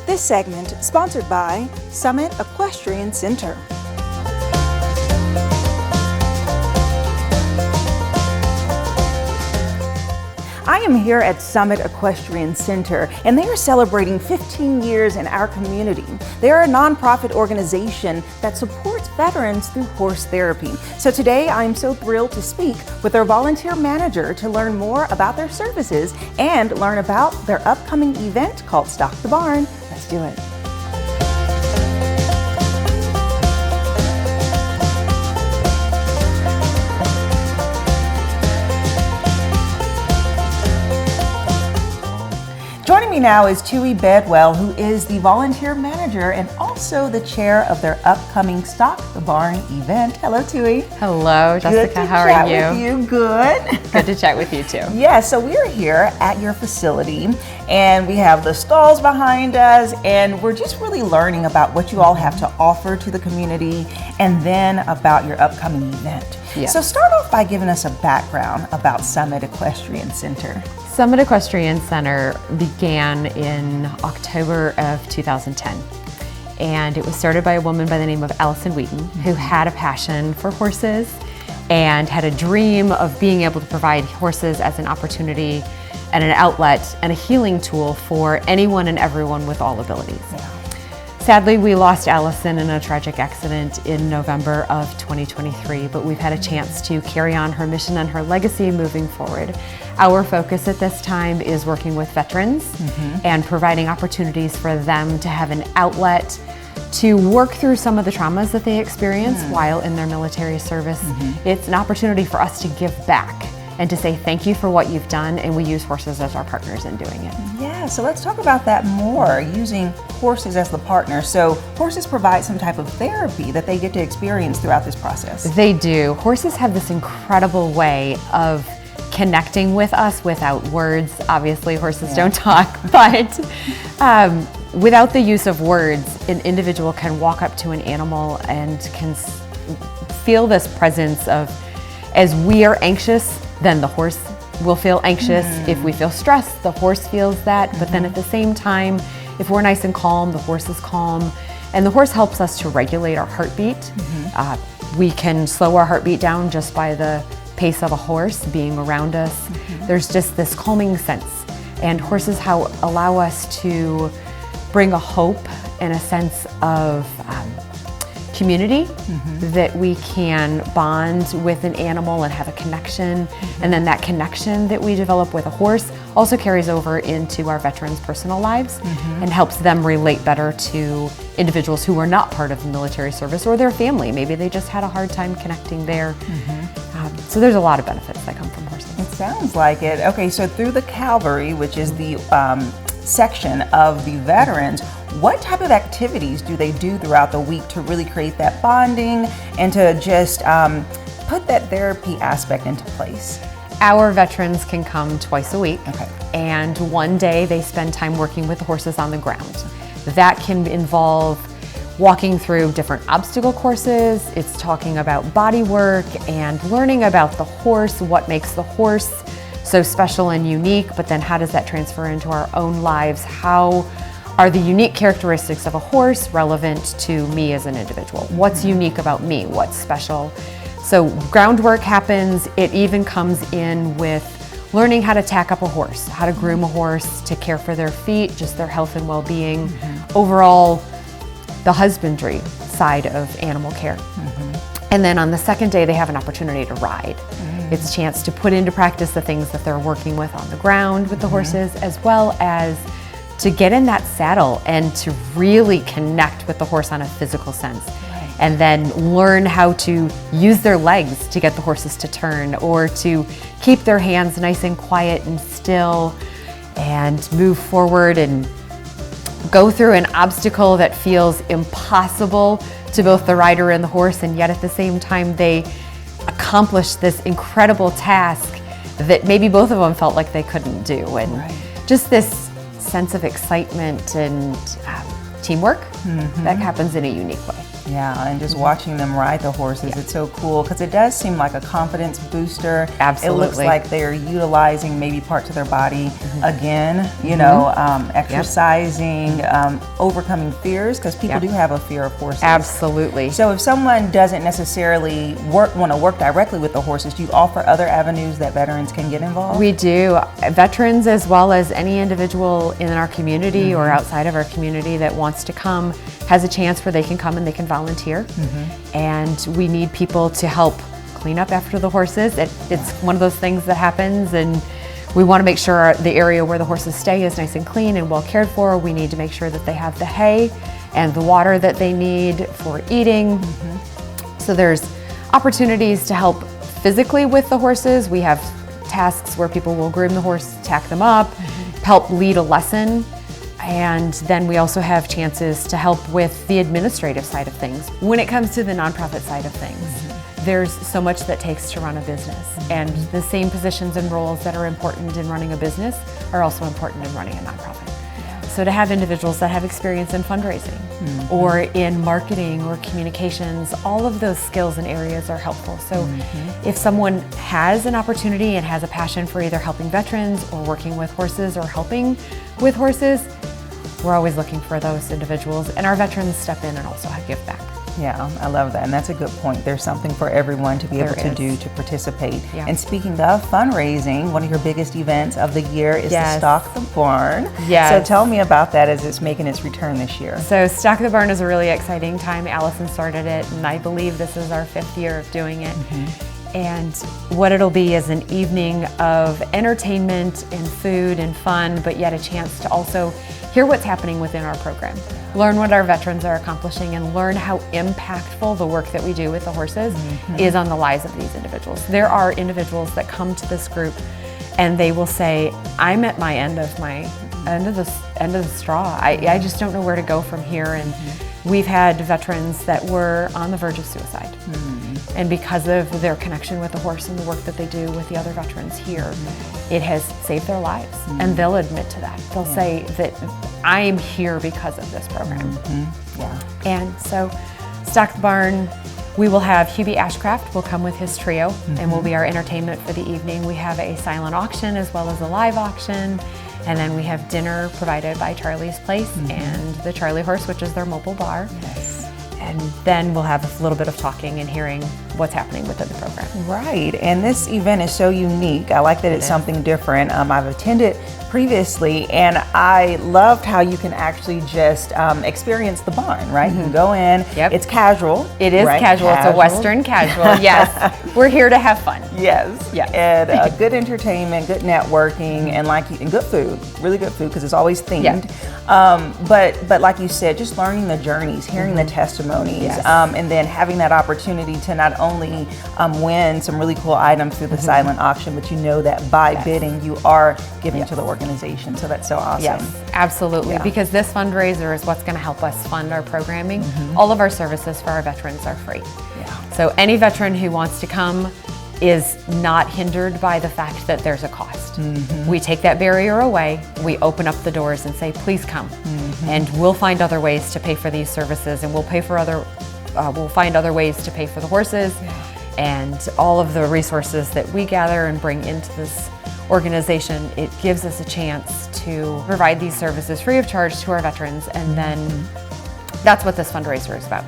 This segment sponsored by Summit Equestrian Center. I am here at Summit Equestrian Center, and they are celebrating 15 years in our community. They are a nonprofit organization that supports veterans through horse therapy. So today, I'm so thrilled to speak with their volunteer manager to learn more about their services and learn about their upcoming event called Stock the Barn. Let's do it. Joining me now is Tui Bedwell, who is the volunteer manager and also the chair of their upcoming Stock the Barn event. Hello, Tui. Hello, Jessica. How are you? Good to chat with you. Good. Good to chat with you too. Yeah, so we're here at your facility, and we have the stalls behind us, and we're just really learning about what you all have to offer to the community, and then about your upcoming event. Yes. So start off by giving us a background about Summit Equestrian Center. Summit Equestrian Center began in October of 2010. And it was started by a woman by the name of Allison Wheaton, who had a passion for horses and had a dream of being able to provide horses as an opportunity and an outlet and a healing tool for anyone and everyone with all abilities. Yeah. Sadly, we lost Allison in a tragic accident in November of 2023, but we've had a chance to carry on her mission and her legacy moving forward. Our focus at this time is working with veterans and providing opportunities for them to have an outlet to work through some of the traumas that they experience while in their military service. It's an opportunity for us to give back and to say thank you for what you've done, and we use horses as our partners in doing it. Yeah, so let's talk about that more, using horses as the partner. So horses provide some type of therapy that they get to experience throughout this process. They do. Horses have this incredible way of connecting with us without words. Obviously, horses don't talk, but without the use of words, an individual can walk up to an animal and can feel this presence of, as we are anxious, then the horse will feel anxious. If we feel stressed, the horse feels that. But then at the same time, if we're nice and calm, the horse is calm. And the horse helps us to regulate our heartbeat. We can slow our heartbeat down just by the pace of a horse being around us. There's just this calming sense. And horses allow us to bring a hope and a sense of community, that we can bond with an animal and have a connection. And then that connection that we develop with a horse also carries over into our veterans' personal lives and helps them relate better to individuals who are not part of the military service or their family. Maybe they just had a hard time connecting there. So there's a lot of benefits that come from horses. It sounds like it. Okay, so through the Cavalry, which is the section of the veterans, what type of activities do they do throughout the week to really create that bonding and to just put that therapy aspect into place? Our veterans can come twice a week, Okay. and one day they spend time working with the horses on the ground. That can involve walking through different obstacle courses. It's talking about body work and learning about the horse, what makes the horse so special and unique, but then how does that transfer into our own lives? How are the unique characteristics of a horse relevant to me as an individual? What's unique about me? What's special? So groundwork happens. It even comes in with learning how to tack up a horse, how to groom a horse, to care for their feet, just their health and well-being. Overall, the husbandry side of animal care. And then on the second day, they have an opportunity to ride. It's a chance to put into practice the things that they're working with on the ground with the horses, as well as to get in that saddle and to really connect with the horse on a physical sense. And then learn how to use their legs to get the horses to turn, or to keep their hands nice and quiet and still, and move forward and go through an obstacle that feels impossible to both the rider and the horse, and yet at the same time they accomplish this incredible task that maybe both of them felt like they couldn't do. And just this sense of excitement and teamwork that happens in a unique way. Yeah, and just watching them ride the horses, it's so cool because it does seem like a confidence booster. Absolutely. It looks like they're utilizing maybe parts of their body again, you know, exercising, overcoming fears, because people do have a fear of horses. Absolutely. So if someone doesn't necessarily want to work directly with the horses, do you offer other avenues that veterans can get involved? We do. Veterans, as well as any individual in our community or outside of our community that wants to come, has a chance where they can come and they can volunteer. And we need people to help clean up after the horses. It's one of those things that happens, and we want to make sure the area where the horses stay is nice and clean and well cared for. We need to make sure that they have the hay and the water that they need for eating. So there's opportunities to help physically with the horses. We have tasks where people will groom the horse, tack them up, help lead a lesson. And then we also have chances to help with the administrative side of things. When it comes to the nonprofit side of things, there's so much that takes to run a business. And the same positions and roles that are important in running a business are also important in running a nonprofit. So to have individuals that have experience in fundraising or in marketing or communications, all of those skills and areas are helpful. So if someone has an opportunity and has a passion for either helping veterans or working with horses or helping with horses, we're always looking for those individuals, and our veterans step in and also give back. Yeah, I love that, and that's a good point. There's something for everyone to be able to do to participate. Yeah. And speaking of fundraising, one of your biggest events of the year is the Stock the Barn. Yes. So tell me about that as it's making its return this year. So Stock the Barn is a really exciting time. Allison started it, and I believe this is our 5th year of doing it. And what it'll be is an evening of entertainment and food and fun, but yet a chance to also hear what's happening within our program, learn what our veterans are accomplishing, and learn how impactful the work that we do with the horses is on the lives of these individuals. There are individuals that come to this group and they will say, I'm at my end of the straw. I just don't know where to go from here. And we've had veterans that were on the verge of suicide. And because of their connection with the horse and the work that they do with the other veterans here, it has saved their lives. And they'll admit to that. They'll say that I am here because of this program. And so Stock the Barn, we will have Hubie Ashcraft will come with his trio and will be our entertainment for the evening. We have a silent auction as well as a live auction. And then we have dinner provided by Charlie's Place and the Charlie Horse, which is their mobile bar. And then we'll have a little bit of talking and hearing what's happening within the program. Right, and this event is so unique. I like that it's something different. I've attended previously, and I loved how you can actually just experience the barn, right? You can go in, it's casual. It is casual. It's a Western casual, yes. We're here to have fun. Yes, and good entertainment, good networking, and good food, really good food, because it's always themed. But like you said, just learning the journeys, hearing the testimonies, and then having that opportunity to not only win some really cool items through the silent auction, but you know that by bidding you are giving to the organization. So that's so awesome. Yes, absolutely. Because this fundraiser is what's going to help us fund our programming. All of our services for our veterans are free. So any veteran who wants to come is not hindered by the fact that there's a cost. We take that barrier away, we open up the doors and say, please come. And we'll find other ways to pay for these services, and we'll find other ways to pay for the horses and all of the resources that we gather and bring into this organization. It gives us a chance to provide these services free of charge to our veterans, and then that's what this fundraiser is about.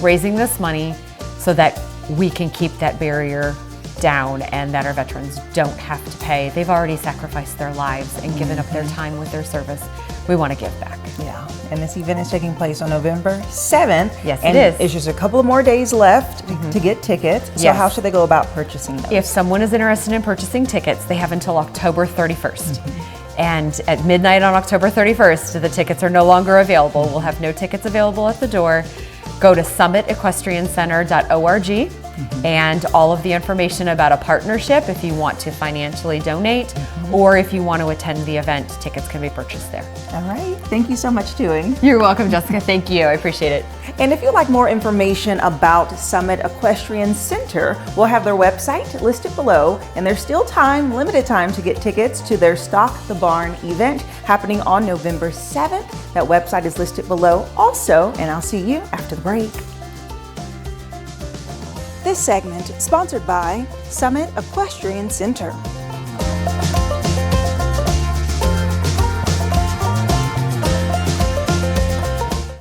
Raising this money so that we can keep that barrier down and that our veterans don't have to pay. They've already sacrificed their lives and given up their time with their service. We want to give back. And this event is taking place on November 7th. Yes, and it is. It's just a couple of more days left to get tickets. So how should they go about purchasing those? If someone is interested in purchasing tickets, they have until October 31st. And at midnight on October 31st, the tickets are no longer available. We'll have no tickets available at the door. Go to summitequestriancenter.org and all of the information about a partnership if you want to financially donate or if you want to attend the event, tickets can be purchased there. All right. Thank you so much, Tui. You're welcome, Jessica. Thank you. I appreciate it. And if you'd like more information about Summit Equestrian Center, we'll have their website listed below, and there's still time, limited time, to get tickets to their Stock the Barn event happening on November 7th. That website is listed below also, and I'll see you after the break. This segment sponsored by Summit Equestrian Center.